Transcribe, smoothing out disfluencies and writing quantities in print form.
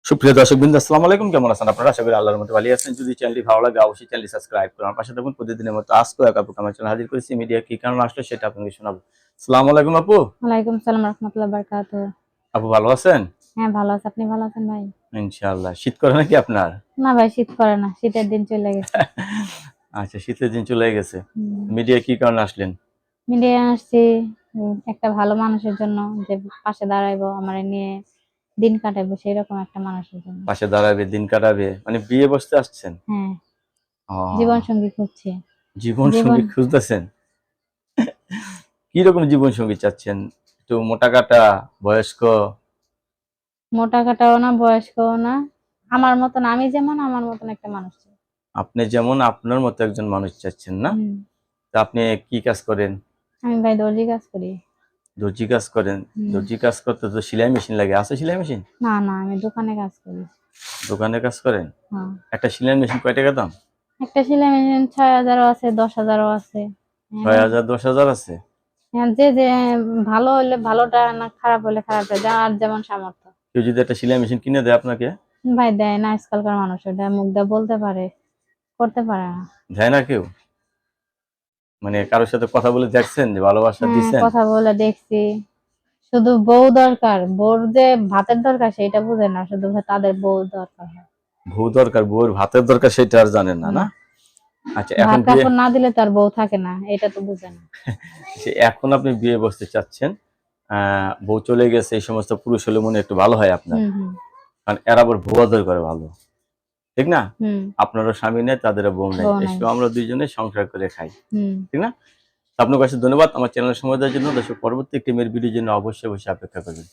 সুপ্রিয় দর্শকবৃন্দ, আসসালামু আলাইকুম। কেমন আছেন আপনারা? আশা করি আল্লাহর মতো ভালো আছেন। যদি চ্যানেলটি ভালো লাগে অবশ্যই চ্যানেলটি সাবস্ক্রাইব করুন। আমার পাশে থাকুন। প্রতিদিনের মতো আজকেও এক আপু আমার চ্যানেল হাজির করেছি। মিডিয়া কি কারণে আসলো সেটা আপনাকে শোনাবো। আসসালামু আলাইকুম আপু। ওয়ালাইকুম সালাম রাহমাতুল্লাহ বারাকাতুহু। আপু ভালো আছেন? হ্যাঁ, ভালো আছি। আপনি ভালো আছেন ভাই? ইনশাআল্লাহ। শীত করে নাকি আপনার? না ভাই, শীত করে না। শীতের দিন চলে গেছে। আচ্ছা, শীতের দিন চলে গেছে। হুম। মিডিয়া কি কারণে আসলেন? মিডিয়ায় আসছি একটা ভালো মানুষের জন্য, যে পাশে দাঁড়াইবো, আমার নিয়ে দিন কাটাইবো, সেই রকম একটা মানুষের জন্য। পাশে দাঁড়াবে, দিন কাটাবে, মানে বিয়ে বসতে আসছেন? হ্যাঁ, জীবন ও, সঙ্গী খুঁজছি। জীবন জীবন সঙ্গী খুঁজতেছেন? কি রকম জীবন সঙ্গী চাচ্ছেন? একটু মোটা কাটা, বয়স্ক? মোটা কাটাও না, বয়স্কও না, আমার মতন, আমি যেমন আমার মতন একটা মানুষ চাই। আপনি যেমন আপনার মতো একজন মানুষ চাচ্ছেন না? হুম। তা আপনি কি কাজ করেন? আমি ভাই দর্জি কাজ করি। দর্জি কাজ করেন? হুম। দর্জি কাজ করতে তো সেলাই মেশিন লাগে, আছে সেলাই মেশিন? না না, আমি দোকানে কাজ করি। দোকানে কাজ করেন? হ্যাঁ। একটা সেলাই মেশিন কয় টাকা দাম? একটা সেলাই মেশিন 6,000ও আছে, 10,000ও আছে। 6,000 10,000 আছে? হ্যাঁ, যে যে ভালো হলে ভালোটা, না খারাপ হলে খারাপটা, যার যেমন সামর্থ্য। কেউ যদি একটা সেলাই মেশিন কিনে দেয় আপনাকে? ভাই দেয় না, আজকালকার মানুষ ওটা মুখ দিয়ে বলতে পারে, করতে পারে না। দেয় না কেউ? মানে কারোর সাথে কথা বলে দেখছেন যে ভালোবাসা হ্যাঁ, দিচ্ছেন? কথা বলে দেখছি। শুধু বউ দরকার, বউর যে ভাতের দরকার সেটা বুঝে না, শুধু তাদের বউ দরকার হয়। বউ দরকার, বউর ভাতের দরকার সেটা আর জানেন না, না? না, আচ্ছা, এখন ভাত বিয়ে, কাপড় না দিলে তার বউ থাকে না, এটা তো বুঝে না। এখন আপনি বিয়ে বসতে চাচ্ছেন, বউ চলে গেছে, এই সমস্ত পুরুষ হলে মনে হয় একটু ভালো হয় আপনার, হুম হুম কারণ এরা আবার বউ আদর করে ভালো, ঠিক না? হুম। আপনারও স্বামী নেই, তাদেরও বউ নেই, বউ নাই। এসব আমরা দুইজনে সংসার করে খাই, হুম। ঠিক না? আপনার কাছে ধন্যবাদ আমার চ্যানেল সময় দেওয়ার জন্য। দর্শক, পরবর্তী একটি মেয়ের ভিডিওর জন্য অবশ্যই অবশ্যই অপেক্ষা করবেন।